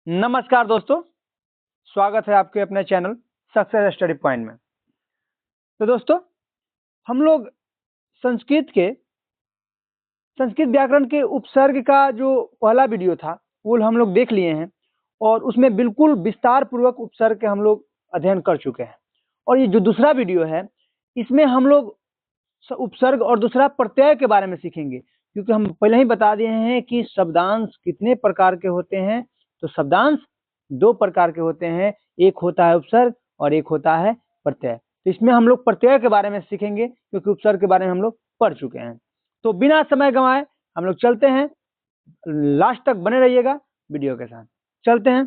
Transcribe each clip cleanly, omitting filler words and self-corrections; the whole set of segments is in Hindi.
नमस्कार दोस्तों, स्वागत है आपके अपने चैनल सक्सेस स्टडी पॉइंट में। तो दोस्तों, हम लोग संस्कृत व्याकरण के उपसर्ग का जो पहला वीडियो था वो हम लोग देख लिए हैं और उसमें बिल्कुल विस्तार पूर्वक उपसर्ग के हम लोग अध्ययन कर चुके हैं। और ये जो दूसरा वीडियो है इसमें हम लोग उपसर्ग और दूसरा प्रत्यय के बारे में सीखेंगे, क्योंकि हम पहले ही बता दिए हैं कि शब्दांश कितने प्रकार के होते हैं। तो शब्दांश दो प्रकार के होते हैं, एक होता है उपसर्ग और एक होता है प्रत्यय। तो इसमें हम लोग प्रत्यय के बारे में सीखेंगे, क्योंकि उपसर्ग के बारे में हम लोग पढ़ चुके हैं। तो बिना समय गंवाए हम लोग चलते हैं, लास्ट तक बने रहिएगा वीडियो के साथ। चलते हैं।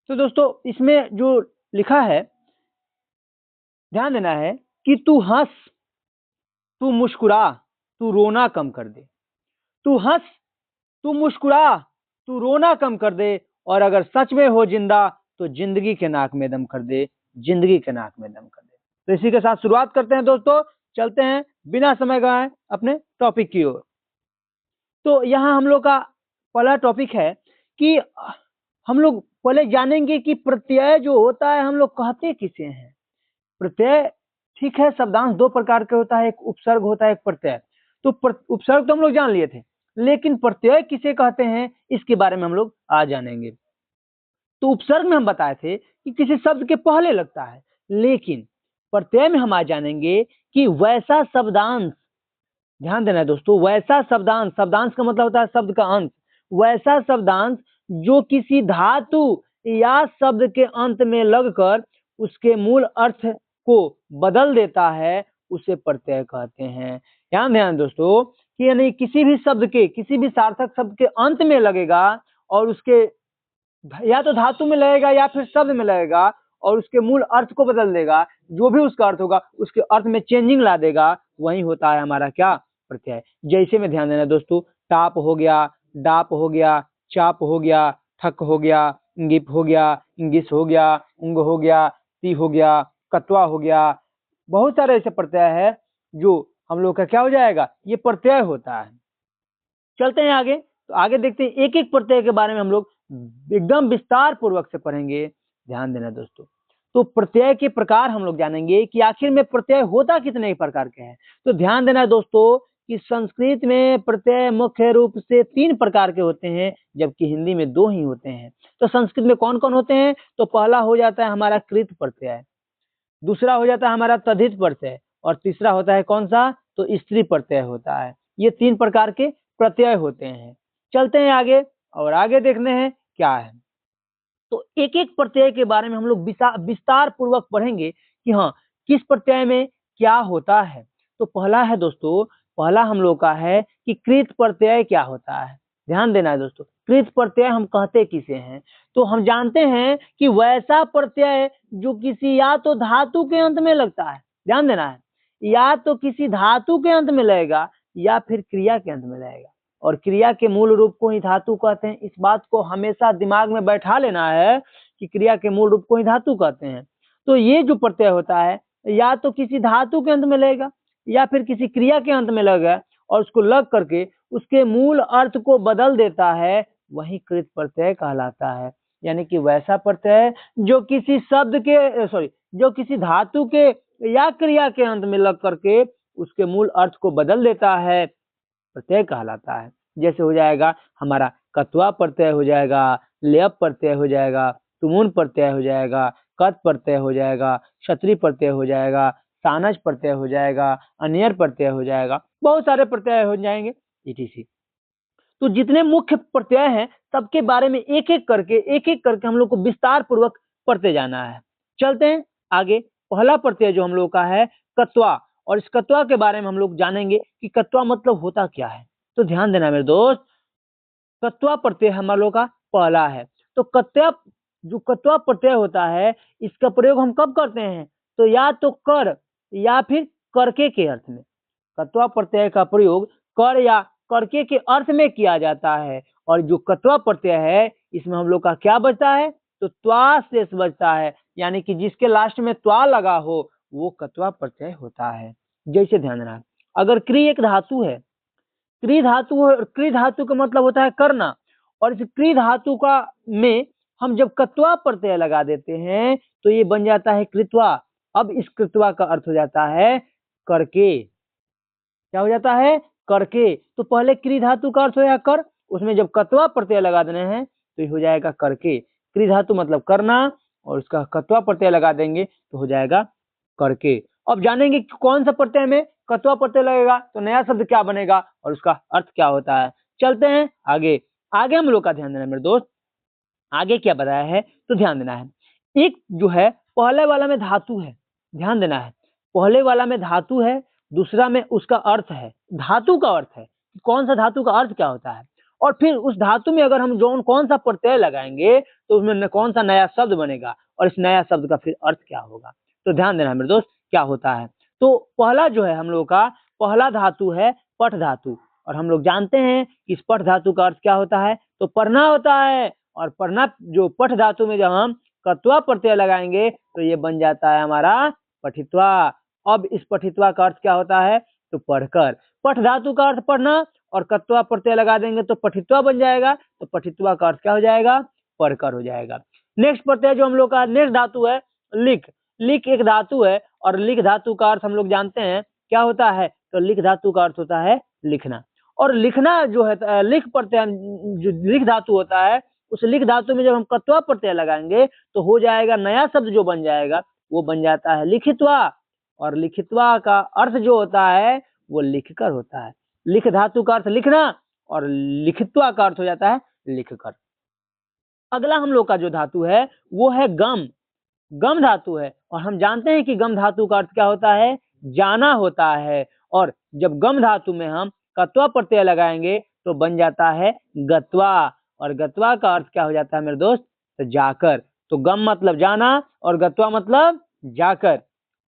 तो दोस्तों, इसमें जो लिखा है ध्यान देना है कि तू हंस, तू मुस्कुरा, तू रोना कम कर दे। तू हंस, तू मुस्कुरा, तू रोना कम कर दे, और अगर सच में हो जिंदा तो जिंदगी के नाक में दम कर दे, जिंदगी के नाक में दम कर दे। तो इसी के साथ शुरुआत करते हैं दोस्तों, चलते हैं बिना समय गवाए अपने टॉपिक की ओर। तो यहाँ हम लोग का पहला टॉपिक है कि हम लोग पहले जानेंगे कि प्रत्यय जो होता है हम लोग कहते किसे हैं। प्रत्यय ठीक है, शब्दांश दो प्रकार के होता है, एक उपसर्ग होता है, एक प्रत्यय। तो उपसर्ग तो हम लोग जान लिए थे, लेकिन प्रत्यय किसे कहते हैं इसके बारे में हम लोग आज जानेंगे। तो उपसर्ग में हम बताए थे कि किसी शब्द के पहले लगता है, लेकिन प्रत्यय में हम आज जानेंगे कि वैसा शब्दांश, ध्यान देना है दोस्तों, वैसा शब्दांश, शब्दांश का मतलब होता है शब्द का अंत, वैसा शब्दांश जो किसी धातु या शब्द के अंत में लगकर उसके मूल अर्थ को बदल देता है, उसे प्रत्यय कहते हैं। ध्यान दोस्तों कि यानी किसी भी शब्द के, किसी भी सार्थक शब्द के अंत में लगेगा और उसके या तो धातु में लगेगा या फिर शब्द में लगेगा और उसके मूल अर्थ को बदल देगा, जो भी उसका अर्थ होगा उसके अर्थ में चेंजिंग ला देगा, वही होता है हमारा क्या, प्रत्यय। जैसे में ध्यान देना दोस्तों, टाप हो गया, डाप हो गया, चाप हो गया, ठक हो गया, इंगिप हो गया, इंगिस हो गया, उंग हो गया, ती हो गया, कतवा हो गया, बहुत सारे ऐसे प्रत्यय है जो हम लोग का क्या हो जाएगा, ये प्रत्यय होता है। चलते हैं आगे, तो आगे देखते हैं एक एक प्रत्यय के बारे में हम लोग एकदम विस्तार पूर्वक से पढ़ेंगे। ध्यान देना दोस्तों, तो प्रत्यय के प्रकार हम लोग जानेंगे कि आखिर में प्रत्यय होता कितने प्रकार के हैं। तो ध्यान देना दोस्तों कि संस्कृत में प्रत्यय मुख्य रूप से 3 प्रकार के होते हैं, जबकि हिंदी में 2 ही होते हैं। तो संस्कृत में कौन कौन होते हैं, तो पहला हो जाता है हमारा कृत प्रत्यय, दूसरा हो जाता है हमारा तद्धित प्रत्यय, और तीसरा होता है कौन सा, तो स्त्री प्रत्यय होता है। ये 3 प्रकार के प्रत्यय होते हैं। चलते हैं आगे और आगे देखने हैं क्या है। तो एक एक प्रत्यय के बारे में हम लोग विस्तार पूर्वक पढ़ेंगे कि हाँ किस प्रत्यय में क्या होता है। तो पहला है दोस्तों, पहला हम लोग का है कि कृत प्रत्यय क्या होता है। ध्यान देना है दोस्तों, कृत प्रत्यय हम कहते किसे हैं, तो हम जानते हैं कि वैसा प्रत्यय जो किसी या तो धातु के अंत में लगता है, ध्यान देना है, या तो किसी धातु के अंत में लगेगा या फिर क्रिया के अंत में लगेगा, और क्रिया के मूल रूप को ही धातु कहते हैं। इस बात को हमेशा दिमाग में बैठा लेना है कि क्रिया के मूल रूप को ही धातु कहते हैं। तो ये जो प्रत्यय होता है या तो किसी धातु के अंत में लगेगा या फिर किसी क्रिया के अंत में लगेगा और उसको लग करके उसके मूल अर्थ को बदल देता है, वही कृत प्रत्यय कहलाता है। यानी कि वैसा प्रत्यय जो किसी शब्द के जो किसी धातु के या क्रिया के अंत में लग करके उसके मूल अर्थ को बदल देता है, प्रत्यय कहलाता है। जैसे हो जाएगा हमारा कत्वा प्रत्यय हो जाएगा, लेप प्रत्यय हो जाएगा, तुमुन प्रत्यय हो जाएगा, कत प्रत्यय हो जाएगा, क्षत्रि प्रत्यय हो जाएगा, सानज प्रत्यय हो जाएगा, अनियर प्रत्यय हो जाएगा, बहुत सारे प्रत्यय हो जाएंगे etc। तो जितने मुख्य प्रत्यय हैं सबके बारे में एक एक करके हम लोग को विस्तार पूर्वक पढ़ते जाना है। चलते हैं आगे। पहला प्रत्यय जो हम लोग का है कत्वा, और इस कत्वा के बारे में हम लोग जानेंगे कि कत्वा मतलब होता क्या है। तो ध्यान देना मेरे दोस्त, कत्वा प्रत्यय हम लोग का पहला है। तो कत्वा प्रत्यय होता है, इसका प्रयोग हम कब करते हैं, तो या तो कर या फिर करके के अर्थ में। कत्वा प्रत्यय का प्रयोग कर या करके के अर्थ में किया जाता है, और जो कत्वा प्रत्यय है इसमें हम लोग का क्या बचता है, तो त्वा शेष बचता है, यानी कि जिसके लास्ट में त्वा लगा हो वो कत्वा प्रत्यय होता है। जैसे ध्यान देना, अगर क्री एक धातु है, क्री धातु, क्री धातु का मतलब होता है करना, और इस क्री धातु का में हम जब कत्वा प्रत्यय लगा देते हैं तो ये बन जाता है कृत्वा। अब इस कृत्वा का अर्थ हो जाता है करके। क्या हो जाता है? करके। तो पहले क्री धातु का अर्थ हो जाएगा कर, उसमें जब कत्वा प्रत्यय लगा देने हैं तो ये हो जाएगा करके। क्री धातु मतलब करना, और उसका कत्वा प्रत्यय लगा देंगे तो हो जाएगा करके। अब जानेंगे कि कौन सा प्रत्यय में कत्वा प्रत्यय लगेगा तो नया शब्द क्या बनेगा और उसका अर्थ क्या होता है। चलते हैं आगे। आगे हम लोग का ध्यान देना है मेरे दोस्त, आगे क्या बताया है तो ध्यान देना है। एक जो है पहले वाला में धातु है, ध्यान देना है। पहले वाला में धातु है, दूसरा में उसका अर्थ है, धातु का अर्थ है, कौन सा धातु का अर्थ क्या होता है, और फिर उस धातु में अगर हम जो कौन सा प्रत्यय लगाएंगे तो उसमें कौन सा नया शब्द बनेगा और इस नया शब्द का फिर अर्थ क्या होगा। तो ध्यान देना मेरे दोस्त क्या होता है। तो पहला जो है हम लोग का पहला धातु है पठ धातु, और हम लोग जानते हैं कि इस पठ धातु का अर्थ क्या होता है तो पढ़ना होता है। और पढ़ना जो पठ धातु में जब हम कत्वा प्रत्यय लगाएंगे तो ये बन जाता है हमारा पठित्वा। अब इस पठित्वा का अर्थ क्या होता है तो पढ़कर। पठ धातु का अर्थ पढ़ना, और कत्वा प्रत्यय लगा देंगे तो पठित्वा बन जाएगा, तो पठित्वा का अर्थ क्या हो जाएगा पढ़कर हो जाएगा। नेक्स्ट प्रत्यय जो हम लोग का नेक्स्ट धातु है लिख। लिख एक धातु है, और लिख धातु का अर्थ हम लोग जानते हैं क्या होता है तो लिख धातु का अर्थ होता है लिखना। और लिखना जो है लिख प्रत्यय जो लिख धातु होता है, उस लिख धातु में जब हम कत्वा प्रत्यय लगाएंगे तो हो जाएगा नया शब्द जो बन जाएगा वो बन जाता है लिखित्वा। और लिखित्वा का अर्थ जो होता है वो लिखकर होता है। लिख धातु का अर्थ लिखना, और लिखित्वा का अर्थ हो जाता है लिखकर। अगला हम लोग का जो धातु है वो है गम। गम धातु है, और हम जानते हैं कि गम धातु का अर्थ क्या होता है जाना होता है। और जब गम धातु में हम कत्वा प्रत्यय लगाएंगे तो बन जाता है गत्वा, और गत्वा का अर्थ क्या हो जाता है मेरे दोस्त तो जाकर। तो गम मतलब जाना और गत्वा मतलब जाकर।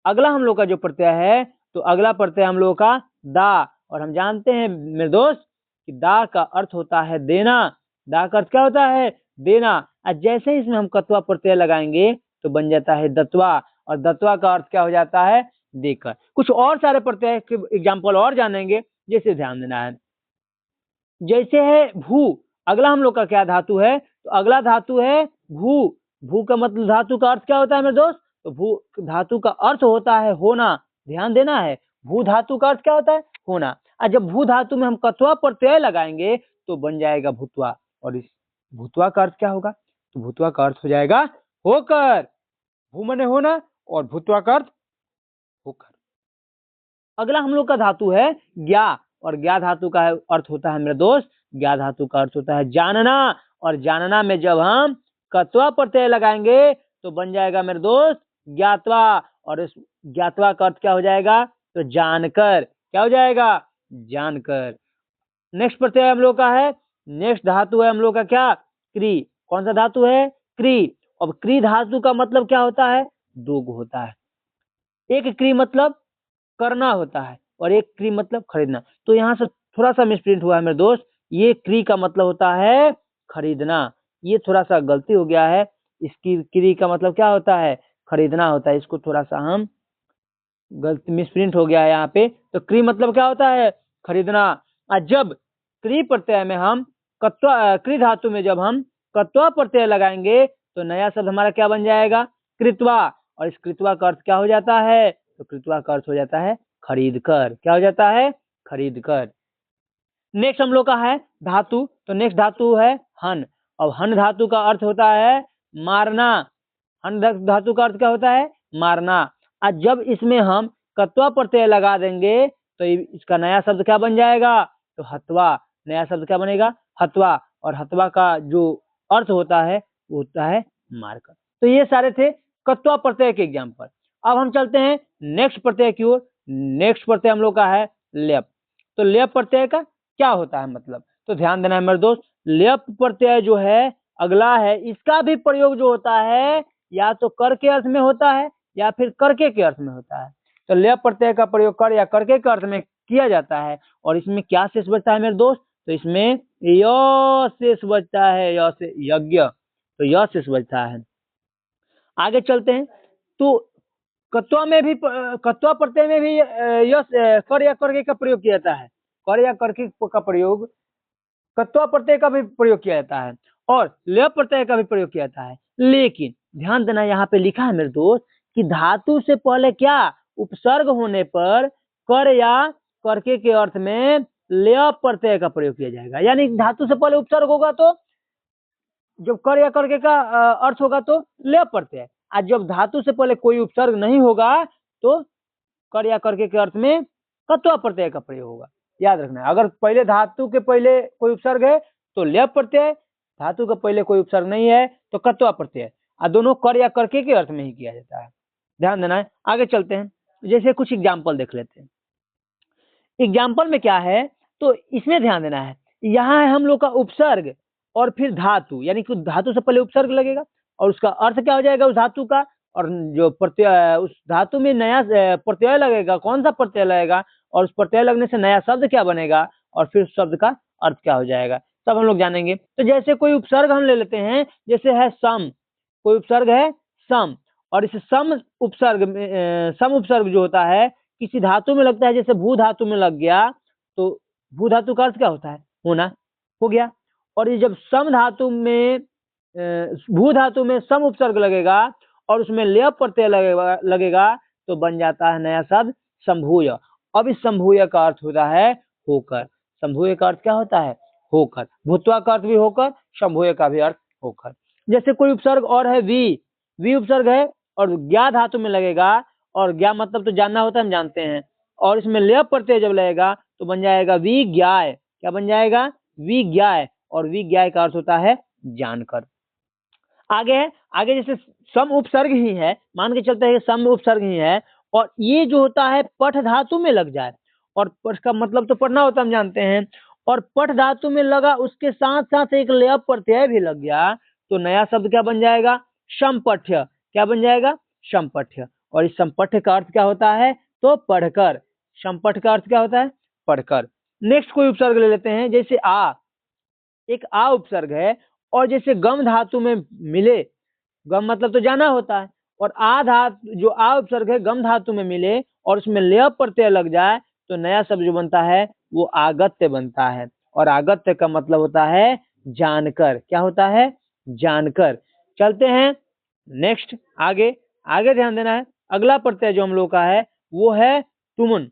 अगला हम लोग का जो प्रत्यय है तो अगला प्रत्यय हम लोग का दा, और हम जानते हैं मेरे दोस्त कि दा का अर्थ होता है देना। दा का अर्थ क्या होता है देना। और जैसे ही इसमें हम कत्वा प्रत्यय लगाएंगे तो बन जाता है दत्वा, और दत्वा का अर्थ क्या हो जाता है देकर। कुछ और सारे प्रत्यय के एग्जाम्पल और जानेंगे, जैसे ध्यान देना है। जैसे है भू, अगला हम लोग का क्या धातु है तो अगला धातु है भू। भू का मतलब धातु का अर्थ क्या होता है मेरे दोस्त तो भू धातु का अर्थ होता है होना। ध्यान देना है, भू धातु का अर्थ क्या होता है होना। और जब भू धातु में हम कत्वा प्रत्यय लगाएंगे तो बन जाएगा भूतवा, और इस भूतवा का अर्थ क्या होगा तो भूतवा का अर्थ हो जाएगा होकर। भू मने होना और भूतवा का अर्थ होकर। अगला हम लोग का धातु है ज्ञा, और ज्ञा धातु का अर्थ होता है मेरे दोस्त ज्ञा धातु का अर्थ होता है जानना। और जानना में जब हम कत्वा प्रत्यय लगाएंगे तो बन जाएगा मेरे दोस्त ज्ञातवा, और इस ज्ञातवा का अर्थ क्या हो जाएगा तो जानकर। क्या हो जाएगा जानकर। नेक्स्ट प्रत्यय हम लोग का है, नेक्स्ट धातु है हम लोग का क्या क्री। कौन सा धातु है क्री। अब क्री धातु का मतलब क्या होता है दो गो होता है। एक क्री मतलब करना होता है और एक क्री मतलब खरीदना। तो यहाँ से थोड़ा सा मिसप्रिंट हुआ है मेरे दोस्त, ये क्री का मतलब होता है खरीदना, ये थोड़ा सा गलती हो गया है। इसकी क्री का मतलब क्या होता है खरीदना होता है, इसको थोड़ा सा हम गलती मिसप्रिंट हो गया है यहाँ पे। तो क्री मतलब क्या होता है खरीदना। और जब क्री प्रत्यय में हम कत्वा क्री धातु में जब हम कत्वा प्रत्यय लगाएंगे तो नया शब्द हमारा क्या बन जाएगा कृत्वा, और इस कृत्वा का अर्थ क्या हो जाता है तो कृत्वा का अर्थ हो जाता है खरीद कर। क्या हो जाता है खरीद कर। नेक्स्ट हम लोग का है धातु, तो नेक्स्ट धातु है हन। अब हन धातु का अर्थ होता है मारना। हन धातु का अर्थ क्या होता है मारना। और जब इसमें हम कत्वा प्रत्यय लगा देंगे तो इसका नया शब्द क्या बन जाएगा तो हतवा। नया शब्द क्या बनेगा हतवा, और हतवा का जो अर्थ होता है वो होता है मारकर। तो ये सारे थे कत्वा प्रत्यय के एग्जाम्पल। अब हम चलते हैं नेक्स्ट प्रत्यय की ओर। नेक्स्ट प्रत्यय हम लोग का है लेप। तो लेप प्रत्यय का क्या होता है मतलब तो ध्यान देना है मेरे दोस्त। लेप प्रत्यय जो है अगला है, इसका भी प्रयोग जो होता है या तो कर के अर्थ में होता है या फिर करके के अर्थ में होता है। तो लेप प्रत्यय का प्रयोग कर या करके के अर्थ में किया जाता है। और इसमें क्या शेष बचता है मेरे दोस्त तो इसमें य शेष बचता है, य से यज्ञ, तो य शेष बचता है। आगे चलते हैं। तो कत्वा में भी कत्वा प्रत्यय में भी यश कर या करके का प्रयोग किया जाता है। कर या करके का प्रयोग कत्वा प्रत्यय का भी प्रयोग किया जाता है और लय प्रत्यय का भी प्रयोग किया जाता है। लेकिन ध्यान देना, यहाँ पे लिखा है मेरे दोस्त कि धातु से पहले क्या उपसर्ग होने पर कर या करके के अर्थ में लय प्रत्यय का प्रयोग किया जाएगा। यानी धातु से पहले उपसर्ग होगा तो जब कर या करके का अर्थ होगा तो लय प्रत्यय, और जब धातु से पहले कोई उपसर्ग नहीं होगा तो कर या करके के अर्थ में कत्वा प्रत्यय का प्रयोग होगा। याद रखना है, अगर पहले धातु के पहले कोई उपसर्ग है तो लय प्रत्यय, धातु के पहले कोई उपसर्ग नहीं है तो कत्वा प्रत्यय, और दोनों कर या करके के अर्थ में ही किया जाता है। ध्यान देना है। आगे चलते हैं, जैसे कुछ एग्जाम्पल देख लेते हैं। एग्जाम्पल में क्या है तो इसमें ध्यान देना है, यहाँ है हम लोग का उपसर्ग और फिर धातु, यानी कि धातु से पहले उपसर्ग लगेगा और उसका अर्थ क्या हो जाएगा उस धातु का, और जो प्रत्यय उस धातु में नया प्रत्यय लगेगा, कौन सा प्रत्यय लगेगा, और उस प्रत्यय लगने से नया शब्द क्या बनेगा और फिर शब्द का अर्थ क्या हो जाएगा, सब हम लोग जानेंगे। तो जैसे कोई उपसर्ग हम ले लेते हैं, जैसे है सम, कोई उपसर्ग है सम, और इस सम उपसर्ग जो होता है किसी धातु में लगता है, जैसे भू धातु में लग गया तो भू धातु का अर्थ क्या होता है होना, हो गया। और ये जब सम धातु में भू धातु में सम उपसर्ग लगेगा और उसमें लय प्रत्यय लगेगा तो बन जाता है नया शब्द संभूय। अब इस संभूय का अर्थ होता है होकर। संभूय का अर्थ क्या होता है होकर। भूत्वा का अर्थ भी होकर, संभूय का भी अर्थ होकर। जैसे कोई उपसर्ग और है वी उपसर्ग है और ज्ञा धातु में लगेगा, और ज्ञा मतलब तो जानना होता है, हम जानते हैं, और इसमें लय प्रत्यय जब लगेगा तो बन जाएगा विज्ञाय। क्या बन जाएगा विज्ञाय, और विज्ञाय का अर्थ होता है जानकर। आगे जैसे सम उपसर्ग ही है, मान के चलते हैं सम उपसर्ग ही है, और ये जो होता है पठ धातु में लग जाए, और पठ का मतलब तो पढ़ना होता है, हम जानते हैं, और पठ धातु में लगा उसके साथ साथ एक लय प्रत्यय भी लग गया तो नया शब्द क्या बन जाएगा समपठ्य। क्या बन जाएगा समपठ्य। और इस समपठ्य का अर्थ क्या होता है तो पढ़कर। समपठ का अर्थ क्या होता है पढ़कर। नेक्स्ट कोई उपसर्ग ले लेते हैं, जैसे एक आ उपसर्ग है, और जैसे गम धातु में मिले, गम मतलब तो जाना होता है, और आ धातु जो आ उपसर्ग है गम धातु में मिले और उसमें लय प्रत्यय लग जाए तो नया शब्द जो बनता है वो आगत्य बनता है, और आगत्य का मतलब होता है जानकर। क्या होता है जानकर। चलते हैं नेक्स्ट आगे ध्यान देना है। अगला प्रत्यय जो हम लोग का है वो है तुमुन।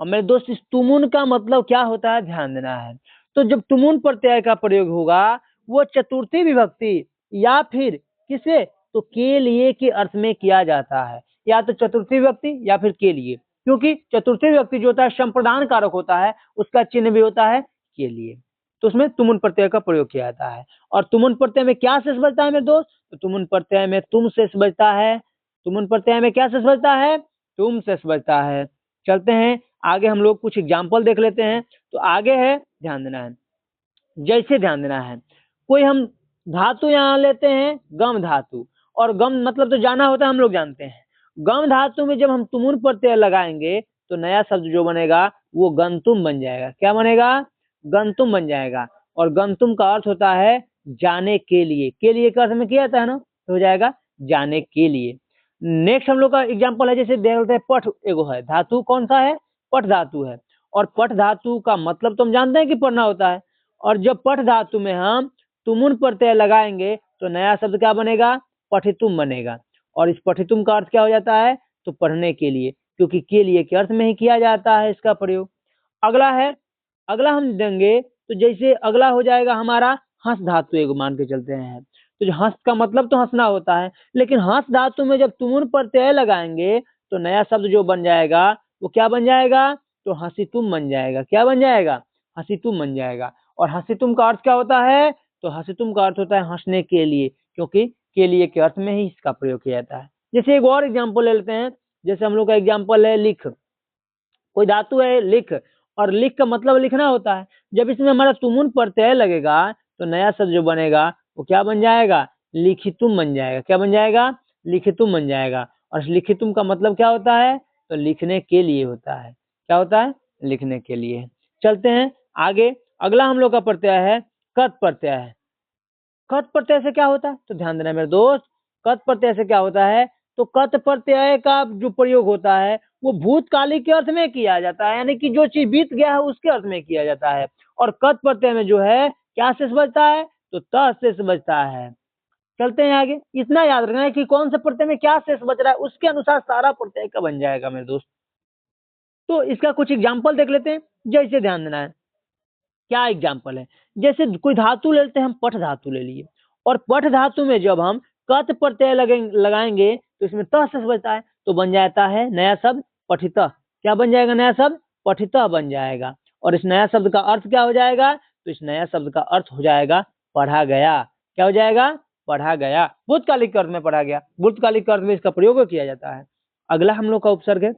और मेरे दोस्त इस तुमुन का मतलब क्या होता है ध्यान देना है। तो जब तुमुन प्रत्यय का प्रयोग होगा वो चतुर्थी विभक्ति या फिर किसे तो के लिए के अर्थ में किया जाता है, या तो चतुर्थी विभक्ति या फिर के लिए, क्योंकि चतुर्थी विभक्ति जो होता है संप्रदान कारक होता है, उसका चिन्ह भी होता है के लिए, तो उसमें तुमुन प्रत्यय का प्रयोग किया जाता है। और तुमुन प्रत्यय में क्या शेष बचता है मेरे दोस्त, तो तुमुन प्रत्यय में तुम शेष बचता है। तुमुन प्रत्यय में क्या शेष बचता है तुम शेष बचता है। चलते हैं आगे, हम लोग कुछ एग्जाम्पल देख लेते हैं। तो आगे है ध्यान देना है, जैसे ध्यान देना है, कोई हम धातु यहाँ लेते हैं गम धातु, और गम मतलब तो जाना होता है, हम लोग जानते हैं। गम धातु में जब हम तुमुन प्रत्यय लगाएंगे तो नया शब्द जो बनेगा वो गंतुम बन जाएगा। क्या बनेगा गंतुम बन जाएगा। और गंतुम का अर्थ होता है जाने के लिए। के लिए का अर्थ में किया जाता है ना, तो हो जाएगा जाने के लिए। नेक्स्ट हम लोग का एग्जाम्पल है, जैसे देखते हैं पठ एगो है धातु, कौन सा है पठ धातु है, और पठ धातु का मतलब तो हम जानते हैं कि पढ़ना होता है। और जब पठ धातु में हम तुमुन प्रत्यय लगाएंगे तो नया शब्द क्या बनेगा पठितुम बनेगा। और इस पठितुम का अर्थ क्या हो जाता है तो पढ़ने के लिए, क्योंकि के लिए के अर्थ में ही किया जाता है इसका प्रयोग। अगला हम देंगे, तो जैसे अगला हो जाएगा हमारा हंस धातु एगो मान के चलते हैं। तो जो हंस का मतलब तो हंसना होता है, लेकिन हंस धातु में जब तुमुन प्रत्यय लगाएंगे तो नया शब्द जो बन जाएगा वो क्या बन जाएगा तो हंसितुम बन जाएगा। क्या बन जाएगा हंसितुम बन जाएगा। और हंसितुम का अर्थ क्या होता है तो हंसितुम का अर्थ होता है हंसने के लिए, क्योंकि के लिए के अर्थ में ही इसका प्रयोग किया जाता है। जैसे एक और एग्जाम्पल ले लेते हैं, जैसे हम लोग का एग्जाम्पल है लिख। कोई धातु है लिख, और लिख का मतलब लिखना होता है। जब इसमें हमारा तुमुन प्रत्यय लगेगा तो नया शब्द जो बनेगा वो क्या बन जाएगा लिखितुम बन जाएगा। क्या बन जाएगा लिखितुम बन जाएगा। और लिखितुम का मतलब क्या होता है तो लिखने के लिए होता है। क्या होता है लिखने के लिए। चलते हैं आगे, अगला हम लोग का प्रत्यय है कत प्रत्यय है। कत प्रत्यय से क्या होता है तो ध्यान देना मेरे दोस्त, कत प्रत्यय से क्या होता है तो कत प्रत्यय का जो प्रयोग होता है वो भूतकालिक के अर्थ में किया जाता है, यानी कि जो चीज बीत गया है उसके अर्थ में किया जाता है। और कत प्रत्यय में जो है क्या शेष बचता है, तो त शेष बचता है। चलते हैं आगे। इतना याद रखना है कि कौन से प्रत्यय में क्या शेष बच रहा है, उसके अनुसार सारा प्रत्यय का बन जाएगा मेरे दोस्त। तो इसका कुछ एग्जाम्पल देख लेते हैं, जैसे ध्यान देना है क्या एग्जाम्पल है। जैसे कोई धातु ले लेते हैं, हम पठ धातु ले लिए, और पठ धातु में जब हम कत प्रत्यय लगाएंगे तो इसमें त शेष बचता है, तो बन जाता है नया शब्द पठित। क्या बन जाएगा, नया शब्द पठित बन जाएगा। और इस नया शब्द का अर्थ क्या हो जाएगा, तो इस नया शब्द का अर्थ हो जाएगा पढ़ा गया। क्या हो जाएगा, पढ़ा गया। भूतकालिक अर्थ में पढ़ा गया, भूतकालिक अर्थ में इसका प्रयोग किया जाता है। अगला हम लोग का उपसर्ग है।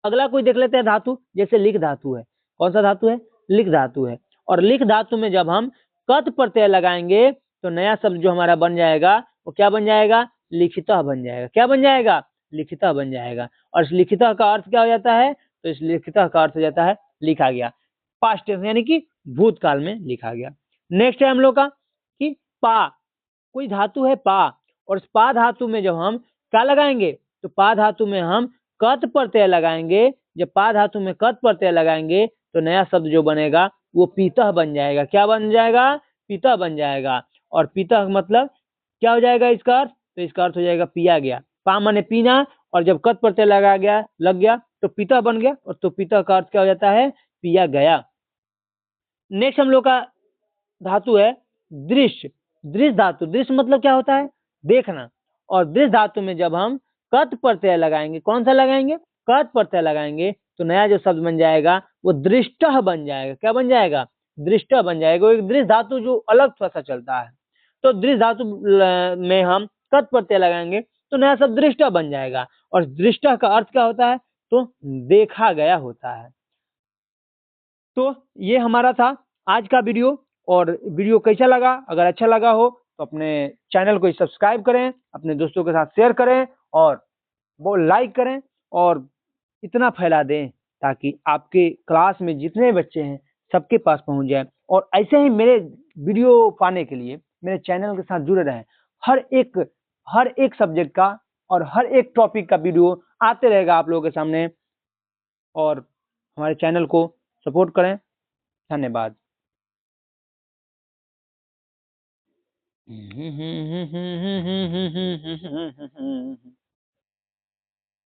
अगला कोई देख लेते हैं धातु, जैसे लिख धातु है। कौन सा धातु है, लिख धातु है। और लिख धातु में जब हम कत प्रत्यय लगाएंगे तो नया शब्द जो हमारा बन जाएगा वो क्या बन जाएगा, लिखितः बन जाएगा। क्या बन जाएगा, लिखितः बन जाएगा। और इस लिखितः का अर्थ क्या हो जाता है, तो इस लिखितः का अर्थ हो जाता है लिखा गया, पास्ट टेंस यानी कि भूतकाल में लिखा गया। नेक्स्ट है हम लोग का कि पा। कोई धातु है पा, और इस पा धातु में जब हम क्या लगाएंगे, तो पा धातु में हम कत प्रत्यय लगाएंगे। जब पा धातु में कत प्रत्यय लगाएंगे तो नया शब्द जो बनेगा वो पीतः बन जाएगा। क्या बन जाएगा, पीतः बन जाएगा। और पीतः मतलब क्या हो जाएगा इसका अर्थ, तो इसका अर्थ हो जाएगा पिया गया। पा माने पीना, और जब कत प्रत्यय लग गया तो पीतः बन गया, और तो पीतः का अर्थ क्या हो जाता है, पिया गया। नेक्स्ट हम लोग का धातु है दृश्य। दृश्य धातु, दृश्य मतलब क्या होता है, देखना। और दृश्य धातु में जब हम कत प्रत्यय लगाएंगे, कौन सा लगाएंगे, कत प्रत्यय लगाएंगे, तो नया जो शब्द बन जाएगा वो दृष्टः बन जाएगा। क्या बन जाएगा, दृष्टः बन जाएगा। वो एक दृश्य धातु जो अलग थोड़ा सा चलता है, तो दृश्य धातु में हम कत प्रत्यय लगाएंगे तो नया शब्द दृष्टः बन जाएगा। और दृष्टः का अर्थ क्या होता है, तो देखा गया होता है। तो ये हमारा था आज का वीडियो। और वीडियो कैसा लगा, अगर अच्छा लगा हो तो अपने चैनल को सब्सक्राइब करें, अपने दोस्तों के साथ शेयर करें, और वो लाइक करें, और इतना फैला दें ताकि आपके क्लास में जितने बच्चे हैं सबके पास पहुंच जाए। और ऐसे ही मेरे वीडियो पाने के लिए मेरे चैनल के साथ जुड़े रहें। हर एक सब्जेक्ट का और हर एक टॉपिक का वीडियो आते रहेगा आप लोगों के सामने। और हमारे चैनल को सपोर्ट करें। धन्यवाद।